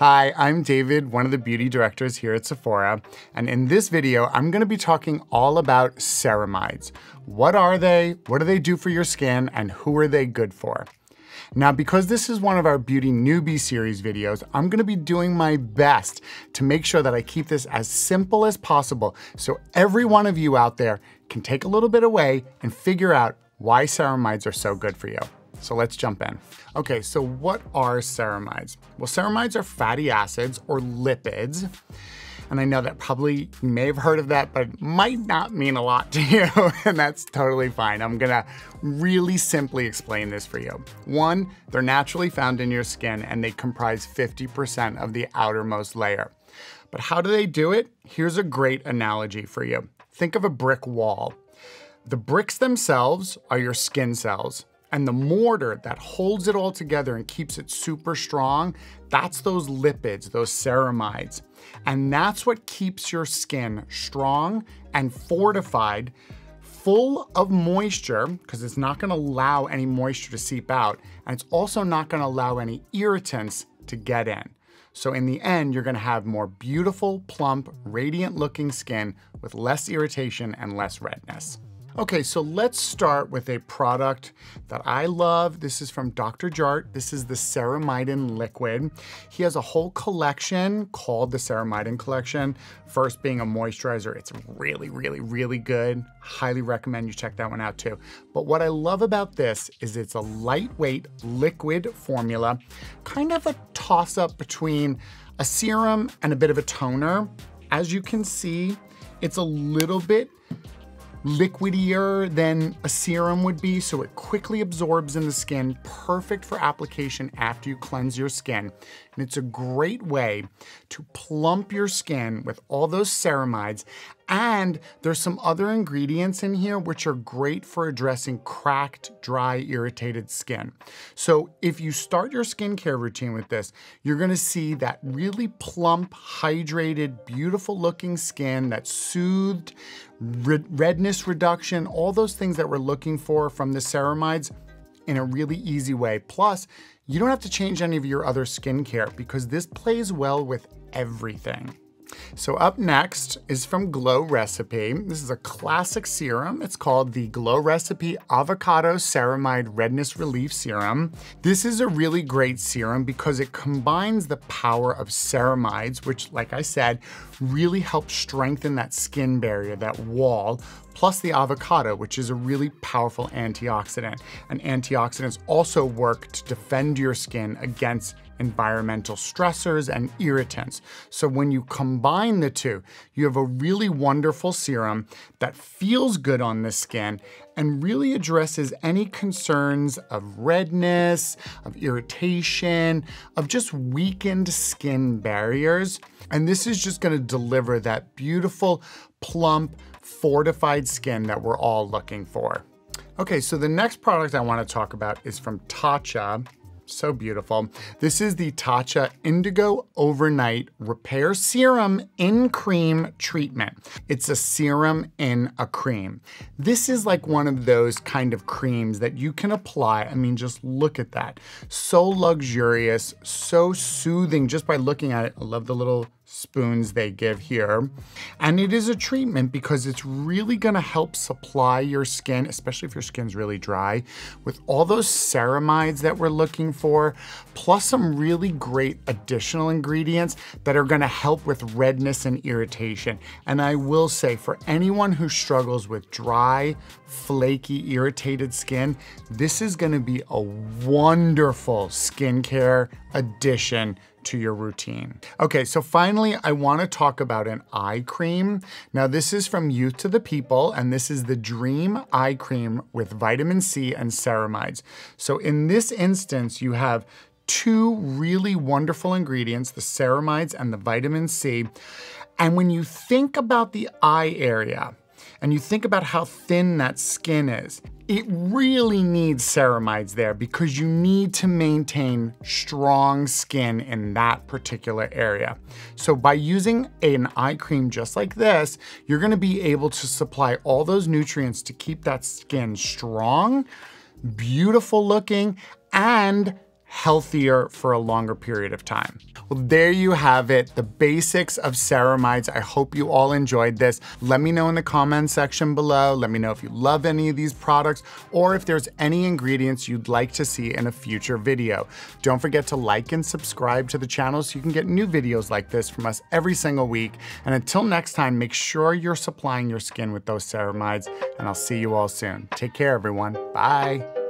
Hi, I'm David, one of the beauty directors here at Sephora, and in this video, I'm gonna be talking all about ceramides. What are they, what do they do for your skin, and who are they good for? Now, because this is one of our Beauty Newbie series videos, I'm gonna be doing my best to make sure that I keep this as simple as possible so every one of you out there can take a little bit away and figure out why ceramides are so good for you. So let's jump in. Okay, so what are ceramides? Well, ceramides are fatty acids or lipids. And I know that probably you may have heard of that, but it might not mean a lot to you, and that's totally fine. I'm gonna really simply explain this for you. One, they're naturally found in your skin and they comprise 50% of the outermost layer. But how do they do it? Here's a great analogy for you. Think of a brick wall. The bricks themselves are your skin cells. And the mortar that holds it all together and keeps it super strong, that's those lipids, those ceramides. And that's what keeps your skin strong and fortified, full of moisture, because it's not gonna allow any moisture to seep out, and it's also not gonna allow any irritants to get in. So in the end, you're gonna have more beautiful, plump, radiant looking skin with less irritation and less redness. Okay, so let's start with a product that I love. This is from Dr. Jart. This is the Ceramidin liquid. He has a whole collection called the Ceramidin collection. First being a moisturizer. It's really, really, really good. Highly recommend you check that one out too. But what I love about this is it's a lightweight liquid formula, kind of a toss-up between a serum and a bit of a toner. As you can see, it's a little bit liquidier than a serum would be, so it quickly absorbs in the skin, perfect for application after you cleanse your skin. And it's a great way to plump your skin with all those ceramides. And there's some other ingredients in here which are great for addressing cracked, dry, irritated skin. So if you start your skincare routine with this, you're gonna see that really plump, hydrated, beautiful looking skin that's soothed, redness reduction, all those things that we're looking for from the ceramides in a really easy way. Plus, you don't have to change any of your other skincare because this plays well with everything. So up next is from Glow Recipe. This is a classic serum. It's called the Glow Recipe Avocado Ceramide Redness Relief Serum. This is a really great serum because it combines the power of ceramides, which, like I said, really helps strengthen that skin barrier, that wall, plus the avocado, which is a really powerful antioxidant. And antioxidants also work to defend your skin against environmental stressors and irritants. So when you combine the two, you have a really wonderful serum that feels good on the skin and really addresses any concerns of redness, of irritation, of just weakened skin barriers. And this is just gonna deliver that beautiful, plump, fortified skin that we're all looking for. Okay, so the next product I wanna talk about is from Tatcha. So beautiful. This is the Tatcha Indigo Overnight Repair Serum in Cream Treatment. It's a serum in a cream. This is like one of those kind of creams that you can apply. I mean, just look at that. So luxurious, so soothing just by looking at it. I love the little spoons they give here. And it is a treatment because it's really gonna help supply your skin, especially if your skin's really dry, with all those ceramides that we're looking for, plus some really great additional ingredients that are gonna help with redness and irritation. And I will say, for anyone who struggles with dry, flaky, irritated skin, this is gonna be a wonderful skincare addition to your routine. Okay, so finally, I wanna talk about an eye cream. Now this is from Youth to the People, and this is the Dream Eye Cream with vitamin C and ceramides. So in this instance, you have two really wonderful ingredients, the ceramides and the vitamin C. And when you think about the eye area, and you think about how thin that skin is, it really needs ceramides there because you need to maintain strong skin in that particular area. So by using an eye cream just like this, you're gonna be able to supply all those nutrients to keep that skin strong, beautiful looking, and healthier for a longer period of time. Well, there you have it, the basics of ceramides. I hope you all enjoyed this. Let me know in the comment section below. Let me know if you love any of these products or if there's any ingredients you'd like to see in a future video. Don't forget to like and subscribe to the channel so you can get new videos like this from us every single week. And until next time, make sure you're supplying your skin with those ceramides, and I'll see you all soon. Take care, everyone. Bye.